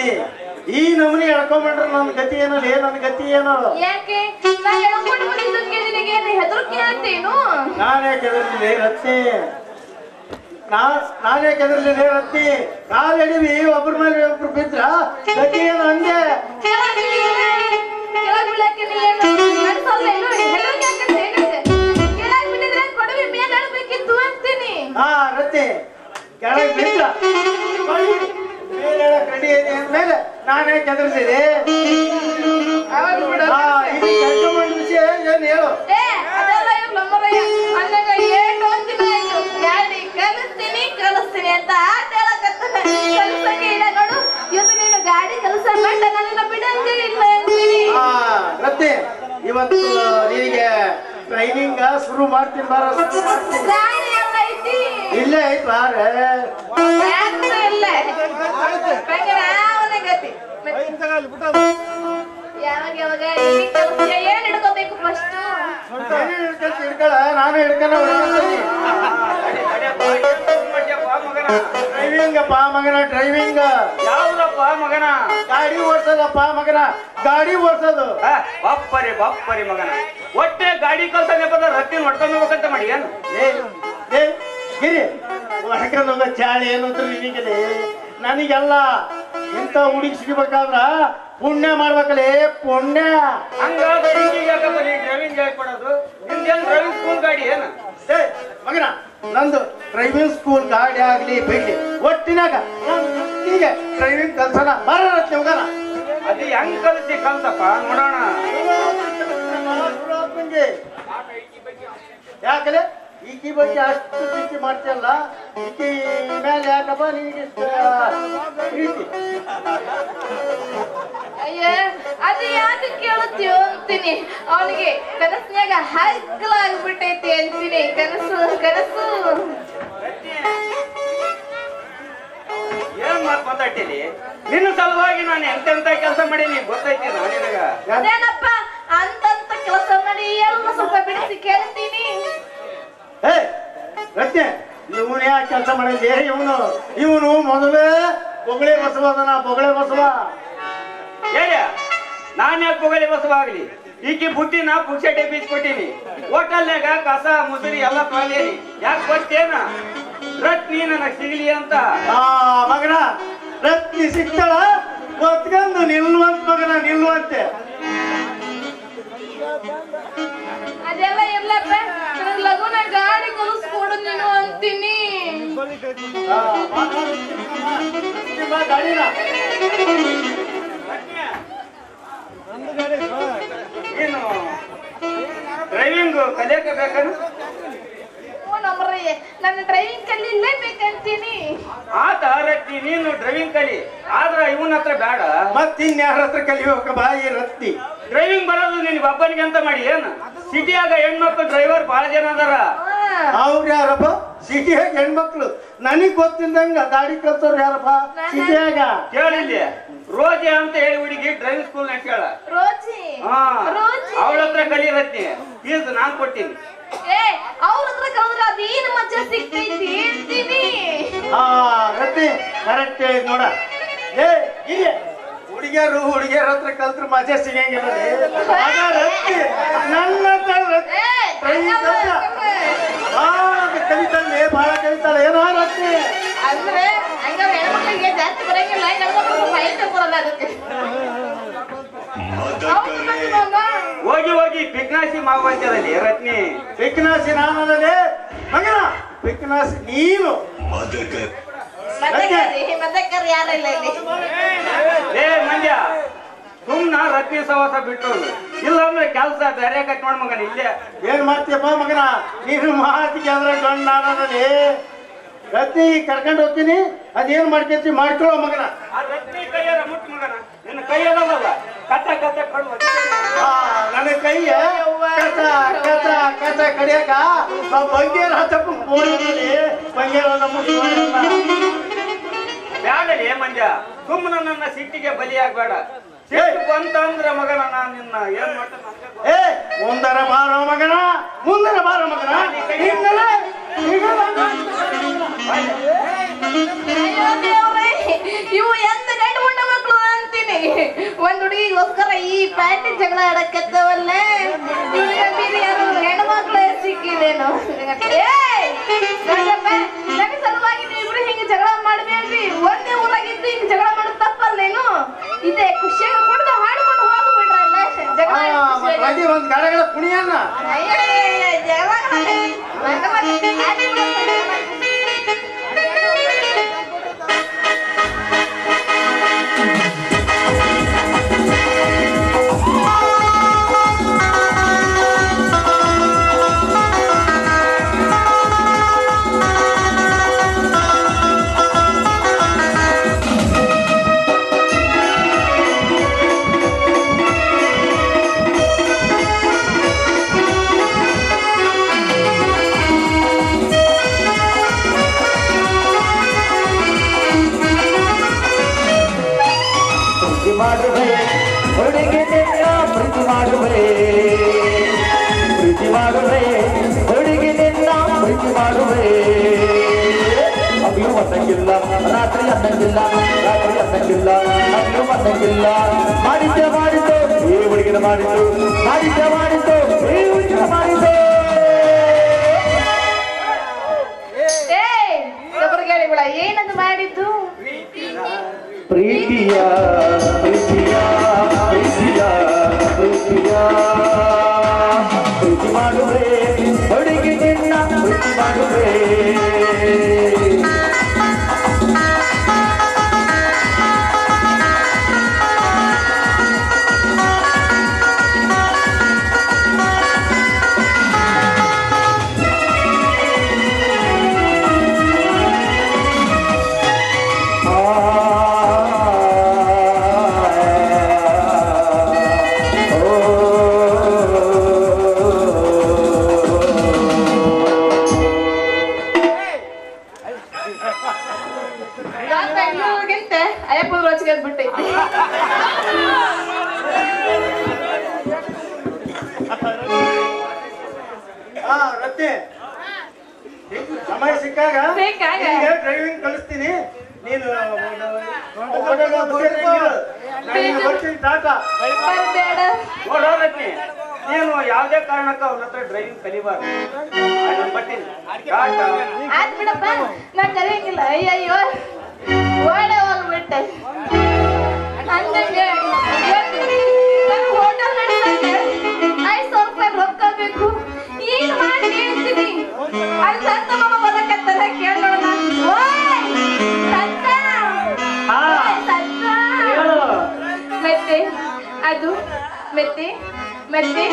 ರತ್ತಿ ಈ ನಮೂನಿ ಎಳ್ಕೊಂಡ್ಬಿಟ್ರೆ ನನ್ನ ಗತಿ ಏನೋ ನನ್ನ ಗತಿ ಏನೋ ಯಾಕೆ ಹೆದರಿಕೆ ಆಗ್ತೇನು ನಾನೇ ಕೆದರ್ಲಿಲ್ಲ ರತ್ತಿ ನಾನೇ ಕೆದರ್ಲಿಲ್ಲ ರತ್ತಿ ಕಾಲ್ ಎಡಿವಿ ಒಬ್ರ ಮೇಲೆ ಒಬ್ರು ಬಿದ್ರ ಗತಿ ಏನು ಹಂಗೆ ಹಾ ರತ್ತಿ ಕೆಳಗೆ ಬಿದ್ರ ರೆಡಿ ಇದೆ ಅಂದ್ಮೇಲೆ ನಾನೇ ಕೆದರ್ಸಿದೆ ವಿಷಯ ಏನು ಹೇಳು ಕಲಿಸ್ತೀನಿ ಅಂತ ಆಟ ನೋಡು ಇವತ್ತು ನೀನು ಗಾಡಿ ಕೆಲಸ ಮಾಡ ನನ್ನ ಬಿಡಂಗಿಲ್ಲ ಅಂತೀನಿ ರತ್ತಿ ಇವತ್ತು ನಿನಗೆ ಟ್ರೈನಿಂಗ್ ಶುರು ಮಾಡ್ತೀನಿ ಬಾರ ಗಾಡಿ ಎಲ್ಲ ಐತಿ ಇಲ್ಲೇ ಐತ್ ಬಾರ ಇಲ್ಲ ಗತಿ ಯಾವಾಗ ಯಾವಾಗ ಏನ್ ಹಿಡ್ಕೋಬೇಕು ಫಸ್ಟ್ ಹಿಡ್ಕೊಳ ನಾನು ಹಿಡ್ಕೊಂಡ ಡ್ರೈವಿಂಗ್ ಅಪ್ಪ ಮಗನ ಡ್ರೈವಿಂಗ್ ಯಾವ್ದಪ್ಪ ಮಗನ ಗಾಡಿ ಓಡ್ಸೋದಪ್ಪ ಮಗನ ಗಾಡಿ ಓಡ್ಸೋದು ಬಪ್ಪರಿ ಮಗನ ಒಟ್ಟೆ ಗಾಡಿ ಕಲ್ಸನೆ ಬದ ರತ್ತಿ ಹೊಡ್ಕೊಂಡ್ಬೇಕಂತ ಮಾಡಿ ಏನು ಗಿರಿ ಹೊಡ್ಕೊಂಡು ಹೋಗೋ ಚಾಳಿ ಏನಂದ್ರೆ ನಿನಗೆ ನನಗೆಲ್ಲ ಇಂಥ ಹುಡುಗಿ ಸಿಗಬೇಕಾದ್ರ ಪುಣ್ಯ ಮಾಡ್ಬೇಕಲ್ಲೇ ಪುಣ್ಯ ಹಂಗಾದ್ರೆ ಯಾಕಪ್ಪ ನೀ ಡ್ರೈವಿಂಗ್ ಹೇಳ್ಕೊಡೋದು ನಿಮ್ದೇನು ಡ್ರೈವಿಂಗ್ ಸ್ಕೂಲ್ ಗಾಡಿ ಏನು ಮಗನ ನಂದು ಡ್ರೈವಿಂಗ್ ಸ್ಕೂಲ್ ಗಾಡಿ ಆಗ್ಲಿ ಬಿಡ್ಲಿ ಒಟ್ಟಿನಾಗ ಹೀಗೆ ಡ್ರೈವಿಂಗ್ ಕಲ್ಸೋಣ ಬರತ್ತೆ ಮಗನ ಅದು ಹೆಂಗ್ ಕಲ್ಸಪ್ಪ ನೋಡೋಣ ಯಾಕಲೆ ಈಕಿ ಬಗ್ಗೆ ಅಷ್ಟು ಪ್ರೀತಿ ಮಾಡ್ತಿಯಲ್ಲ ಈಕಿ ಮೇಲೆ ಯಾಕಪ್ಪ ನಿನಗೆ ಪ್ರೀತಿ ಅಯ್ಯ ಅದು ಯಾಕೆ ಕೇಳುತ್ತೀಯೋ ಅಂತೀನಿ ಅವನಿಗೆ ಕನಸಿನಾಗ ಹಗ್ಲಾಗ್ಬಿಟ್ಟೈತಿ ಅಂತೀನಿ ಕನಸು ಏನ್ ಮಾತಾಡ್ತೀನಿ ನಿನ್ನ ಸಲುವಾಗಿ ನಾನು ಎಂತೆಂತ ಕೆಲಸ ಮಾಡೀನಿ ಗೊತ್ತೈತಿ ನಿನಗ ಅದೇನಪ್ಪ ಅಂತಂತ ಕೆಲಸ ಮಾಡಿ ಎಲ್ಲ ಸ್ವಲ್ಪ ಬಿಡಿಸಿ ಕೇಳ್ತೀನಿ ರತ್ನೆ ಇವನು ಯಾಕೆ ಕೆಲಸ ಮಾಡಿದ್ದೆ ಇವನು ಮೊದಲೇ ಬೊಗಳೆ ಬಸವ ಅದನ ಬೊಗಳೆ ಬಸವ ನಾನ್ ಯಾಕೆ ಬೊಗಳೆ ಬಸವ ಆಗ್ಲಿ ಈಕಿ ಬುದ್ಧಿನ ಪುಕ್ಷಟೆ ಬೀಚ್ ಕೊಟ್ಟಿನಿ ಹೋಟೆಲ್ನಾಗ ಕಸ ಮುಸುರಿ ಎಲ್ಲ ತೊಳೆದೀನಿ ಯಾಕೆ ಗೊತ್ತೇನ ರತ್ನಿ ನನಗ್ ಸಿಗ್ಲಿ ಅಂತ ಮಗನ ರತ್ನಿ ಸಿಗ್ತಾಳ ಗೊತ್ಕೊಂಡು ನಿಲ್ವಂತ ಮಗನ ನಿಲ್ವಂತೆ ಅದೆಲ್ಲ ಇರ್ಲಪ್ಪ ನನಗ್ ಲಗುನ ಗಾಡಿ ಕಲಿಸ್ಕೊಡು ನೀನು ಅಂತೀನಿ ಏನು ಡ್ರೈವಿಂಗ್ ಕಲಿಯಕ ಬೇಕನು ನನ್ನ ಡ್ರೈವಿಂಗ್ ಕಲಿಲೇಬೇಕಂತೀನಿ ಆತ ರತ್ತಿ ನೀನು ಡ್ರೈವಿಂಗ್ ಕಲಿ ಆದ್ರ ಇವನ್ ಹತ್ರ ಬೇಡ ಮತ್ತಿನ್ಯಾರ ಹತ್ರ ಕಲಿಬೇಕ ಬಾಯಿ ರತ್ತಿ ಡ್ರೈವಿಂಗ್ ಬರೋದು ನಿನ್ ಒಬ್ಬನಿಗೆ ಅಂತ ಮಾಡಿ ಏನ್ ಸಿಟಿಯಾಗ ಹೆಣ್ಮಕ್ಳು ಡ್ರೈವರ್ ಬಹಳ ಜನ ಅದಾರ ಅವ್ರ ಯಾರಪ್ಪ ಸಿಟಿಯಾಗ ಹೆಣ್ಮಕ್ಳು ನನಗ್ ಗೊತ್ತಿಲ್ದಂಗ ಗಾಡಿ ಕಲ್ಸೋರು ಯಾರಪ್ಪ ಸಿಟಿಯಾಗ ಕೇಳಿಲ್ಲಿ ರೋಜಿ ಅಂತ ಹೇಳಿ ಹುಡುಗಿ ಡ್ರೈವಿಂಗ್ ಸ್ಕೂಲ್ ನ ಕೇಳ ಅವಳ ಹತ್ರ ಕಲಿಯರತ್ನಿ ಫೀಸ್ ನಾನ್ ಕೊಟ್ಟಿನಿ ಅವ್ರ ಹತ್ರ ಕಲಿದ್ರೆ ಅದೇನು ಮಜಾ ಸಿಗ್ತೈತಿ ಹೇಳ್ತೀನಿ ರತ್ತಿ ಕರೆಕ್ಟ್ ನೋಡ ಇಲ್ಲಿ ಹುಡುಗಿಯರ ಹತ್ರ ಕಲ್ತ್ರ ಮಜಾ ಸಿಗಂಗಿಲ್ಲ ನನ್ನ ಕಲಿತಾಳೆ ಬಹಳ ಕಲಿತಾಳೆ ಏನೋ ರತ್ತಿ ಅಂದ್ರೆ ಹೆಣ್ಮಕ್ಳಿಗೆ ಜಾಸ್ತಿ ಬರಂಗಿಲ್ಲ ಬರಲ್ಲ ಅದಕ್ಕೆ ಹೋಗಿ ಪಿಕ್ನಾಸಿ ಮಾವಂತದಲ್ಲಿ ರತ್ನಿ ಪಿಕ್ನಾಸಿ ನಾನಲ್ಲದೆ ಮಗನ ಪಿಕ್ನಾಸಿ ನೀನು ಮದಕರ್ ಯಾರಿಲ್ಲ ಇಲ್ಲಿ ಮಂಡ್ಯ ಸುಮ್ನ ರತ್ನಿ ಸವಾಸ ಬಿಟ್ಟು ಇಲ್ಲ ಅಂದ್ರೆ ಕೆಲಸ ಬೇರೆ ಕಟ್ ಮಾಡ್ ಮಗನ ಇಲ್ಲೇ ಏನ್ ಮಾಡ್ತೀಯಪ್ಪ ಮಗನ ನೀನು ಮಾತಿಗೆ ಅಂದ್ರೆ ಗಂಡ ನಾನಲ್ಲದೆ ರತ್ನಿ ಕರ್ಕೊಂಡು ಹೋಗ್ತೀನಿ ಅದೇನ್ ಮಾಡ್ಕೇತಿ ಮಾಡ್ಕೊಳ್ಳೋ ಮಗನ ಆ ರತ್ನಿ ಕೈಯಾರ ಮುಟ್ಟು ಮಗನ ನಿನ್ನ ಕೈಯದಲ್ಲ ಕಚ್ಚ ನನ್ನ ಕೈಯ ಕಸ ಕಡಿಯಾಕ ಬಂಗೇರ ಹತ್ತಪ್ಪ ಬೋಳಿ ಬಂಗೇರ ಬ್ಯಾಡಲಿ ಮಂಡ್ಯ ಸುಮ್ಮನ ನನ್ನ ಸಿಟ್ಟಿಗೆ ಬಲಿಯಾಗಬೇಡ ಸಿಟ್ಟು ಬಂತಂದ್ರ ಮಗನ ನಾನು ನಿನ್ನ ಏನ್ ಮಾಡ್ತೇನೆ ಮುಂದರ ಬಾರೋ ಮಗನ ಮುಂದರ ಬಾರೋ ಮಗನ ಇವು ಎಂತ ಗಂಡು ಮುಂಡ ಮಕ್ಕಳು ಜಗಳ ಆಡಕತ್ತವಲ್ಲೇ ಇವನಿಗೆ ಬೀದಿ ಯಾರು ಹೆಣ್ಮಕ್ಳು ಸಿಕ್ಕಿದೇನು ನನ್ನ ಸಲುವಾಗಿ ನೀವಿಬ್ರು ಹಿಂಗೆ ಜಗಳ ಮಾಡ್ಬೇಡ್ರಿ. ಒಂದೇ ಊರಾಗಿದ್ದು ಹಿಂಗೆ ಜಗಳ ಮಾಡೋದು ತಪ್ಪಲ್ಲೇನು? ಇದೇ ಖುಷಿಯಾಗಿ ಕುಡ್ದು ಹಾಡ್ಕೊಂಡು ಹೋಗ್ಬಿಟ್ರಲ್ಲ ಜಗಳ ಒಂದ್ ಗಾಡಗಳ ಕುಣಿಯನ್ನ ರಾತ್ರಿ ಅನ್ನಂಗಿಲ್ಲ ಮಾಡಿದ್ದೆ ಮಾಡಿದ್ದು ಈ ಹುಡುಗಿನ ಮಾಡಿದ್ದು ಮಾಡಿದ್ದೆ ಮಾಡಿದ್ದು ಈ ಹುಡುಗಿನ ಮಾಡಿದ್ದು ಏನದು ಮಾಡಿದ್ದು? ಪ್ರೀತಿಯ ಪ್ರೀತಿಯ ಪ್ರೀತಿಯ ಪ್ರೀತಿಯ ಪ್ರೀತಿ ಮಾಡುವೆ ಹುಡುಗಿ ನಿನ್ನ ಪ್ರೀತಿ ಮಾಡುವೆ ರತ್ತಿ ಸಮಯ ಸಿಕ್ಕಾಗ ಡ್ರೈವಿಂಗ್ ಕಲಿಸ್ತೀನಿ. ನೀನು ಬರ್ತೀನಿ ಟಾಟಾ. ನೋಡೋ ರತ್ನಿ, ನೀನು ಯಾವುದೇ ಕಾರಣಕ್ಕ ಅವನ ಹತ್ರ ಡ್ರೈವಿಂಗ್ ಕಲಿಬಾರ್ದು. ಬರ್ತೀನಿ ಟಾಟಾ. ಆಯ್ತು ಬಿಡಪ್ಪ, ನಾ ಕಲಿಯಂಗಿಲ್ಲ. ಅಯ್ಯಯ್ಯೋ ಓಡೆ ಹೋಗ್ಬಿಟ್ಟೆ. ಅಂದಂಗೆ ನನ್ನ ಹೋಟೆಲ್ ನಡೆಸಕ್ಕೆ 5,000 ರೂಪಾಯಿ ರೊಕ್ಕ ಬೇಕು. ಏನ್ ಮಾಡಿ ಹೇಳ್ತೀನಿ? ಅಲ್ಲಿ ಸಂತ ಮಾಮ ಬರಕತ್ತಲ್ಲ, ಕೇಳ ನೋಡೋಣ. ಓಯ್ ಸಂತ, ಸಂತ. ಮತ್ತೆ ಅದು ಮತ್ತೆ ಮತ್ತೆ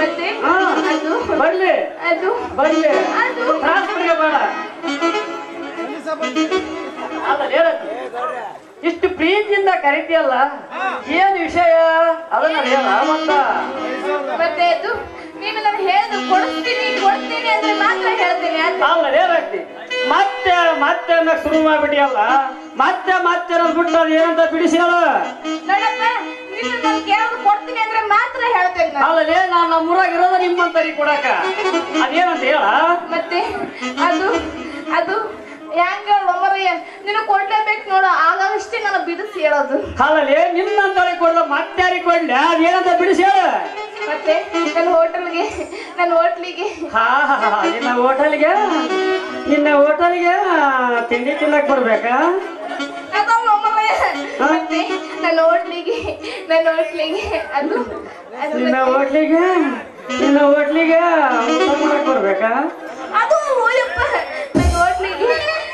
ಮತ್ತೆ ಅದು ಬರ್ಲಿ ಅದು ಬರ್ಲಿ ಅದು ಟ್ರಾನ್ಸ್ಫರ್ಗೆ ಬೇಡ. ಇಷ್ಟು ಪ್ರೀತಿಯಿಂದ ಕರಿತೀಯಲ್ಲ, ಏನ್ ವಿಷಯ ಅದನ್ನ ಹೇಳ. ಮತ್ತೆ ಅದು ನೀನು ನಾನು ಹೇಳುದು ಕೊಡ್ತೀನಿ ಕೊಡ್ತೀನಿ ಅಂದ್ರೆ ಮಾತ್ರ ಹೇಳ್ತೀನಿ. ಅಲ್ಲೇ ಮತ್ತೆ ಮತ್ತೆ ಅನ್ನಕ್ ಶುರು ಮಾಡ್ಬಿಟ್ಟಿಯಲ್ಲ, ಮತ್ತೆ ಮತ್ತೆ ಬಿಟ್ಟು ಅದು ಏನಂತ ಬಿಡಿಸಿ ಹೇಳ. ನೋಡಪ್ಪ, ನೀನು ನಾನು ಕೇಳೋದು ಕೊಡ್ತೀನಿ ಅಂದ್ರೆ ಮಾತ್ರ ಹೇಳ್ತೇನೆ ನಾನು. ಅಲ್ಲೇ ನಾನು ನಮ್ಮೂರಾಗ ಇರೋದು ನಿಮ್ಮಂತರಿ ಕೊಡಕ, ಅದೇನಂತ ಹೇಳ. ಮತ್ತೆ ಅದು ಅದು ಹೆಂಗ ಒಮ್ಮರಯ್ಯ ನೀನು ಕೊಡ್ಲೇಬೇಕು ನೋಡು, ಆಗಾಗಷ್ಟೇ ನಾನು ಬಿಡಿಸಿ ಹೇಳೋದು. ಅಲ್ಲೇ ನಿನ್ನಂತರಿ ಕೊಡ್ಲ ಮತ್ತೆ ಯಾರಿಗೆ ಕೊಡ್ಲಿ, ಅದೇನಂತ ಬಿಡಿಸಿ ಹೇಳ. ಮತ್ತೆ ನನ್ನ ಹೋಟೆಲ್ಗೆ ನಿನ್ನ ಹೋಟೆಲ್ಗೆ ತಿಂಡಿ ತಿನ್ನಕ್ ಬರ್ಬೇಕಾ? ಅದಲ್ಲ ಒಮ್ಮರಯ್ಯ. ಮತ್ತೆ ನನ್ನ ಹೋಟ್ಲಿಗೆ ಅದು ನಿನ್ನ ಹೋಟ್ಲಿಗೆ ಊಟ ಮಾಡಕ್ ಬರ್ಬೇಕಾ? ಅದು ಹೋಯಪ್ಪ, ನನ್ನ ಹೋಟ್ಲಿಗೆ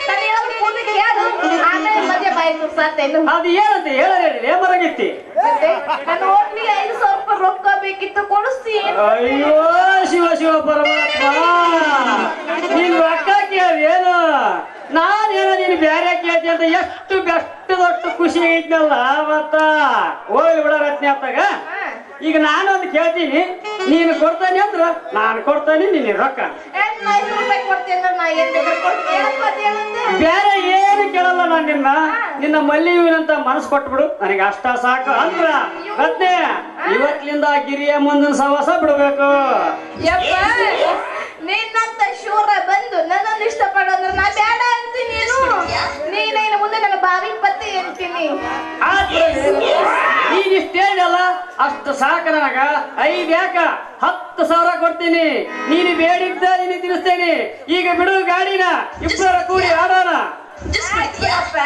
ನಾನು ಹೇಳೋದು ಪೂರ್ತಿ ಕೇಳು, ಆಮೇಲೆ ಮಧ್ಯ ಬಾಯಿ ತುರ್ಸಾತೇನು. ಅದು ಏನಂತ ಹೇಳಿ ಮರಗಿತ್ತಿ. ಮತ್ತೆ ನನ್ನ ಹೋಟ್ಲಿಗೆ 5,000 ರೂಪಾಯಿ ರೊಕ್ಕ ಬೇಕಿತ್ತು, ಕೊಡಿಸ್ತೀನಿ. ಅಯ್ಯೋ ಶಿವ ಶಿವ ಪರಮಾತ್ಮ, ನೀನ್ ರೊಕ್ಕ ಕೇಳೇನು? ನಾನೇನೋ ನೀನು ಬ್ಯಾರೆ ಕೇಳ್ತಿ ಅಂತ ಎಷ್ಟು ಬೆಷ್ಟದಷ್ಟು ಖುಷಿ ಐತ್ನಲ್ಲ. ಮತ್ತ ಹೋಗ್ಲಿ ಬಿಡ ರತ್ನಿ ಅತ್ತಾಗ. ಈಗ ನಾನೊಂದು ಕೇಳ್ತೀನಿ, ನೀನು ಕೊಡ್ತಾನೆ ಅಂದ್ರ ನಾನು ಕೊಡ್ತಾನೆ ನಿನ್ನ ರೊಕ್ಕ. ಬೇರೆ ಏನು ಕೇಳಲ್ಲ ನಾನು ನಿನ್ನ ಮಲ್ಲಿವಿನಂತ ಮನಸ್ಸು ಕೊಟ್ಬಿಡು, ನನಗೆ ಅಷ್ಟ ಸಾಕು ಅಂದ್ರ ರತ್ನೆ ಇವತ್ತಿನಿಂದ ಗಿರಿಯ ಮುಂದಿನ ಸವಾಸ ಬಿಡ್ಬೇಕು. ನಿನ್ನಂತ ಶೂರ ಬಂದು ನನ್ನನ್ನು ಇಷ್ಟಪಡೋದ್ರ ನಾ ಬೇಡ ಅಂತೀನಿ. ನೀನೇನು ಮುಂದೆ ನನ್ನ ಬಾವಿ ಪತ್ತಿ ಅಂತೀನಿ. ಈಗ ಇಷ್ಟೇನಲ್ಲ ಅಷ್ಟು ಸಾಕ ನನಗ. 5 ಯಾಕ 10,000 ಕೊಡ್ತೀನಿ. ನೀನು ಬೇಡಿದ್ದ ನೀನು ತಿಳಿಸ್ತೇನೆ. ಈಗ ಬಿಡು ಗಾಡಿನ, ಇಬ್ಬರ ಕೂಡಿ ಆಡೋಣ. ಆಯ್ತು ಬಿಡಪ್ಪ.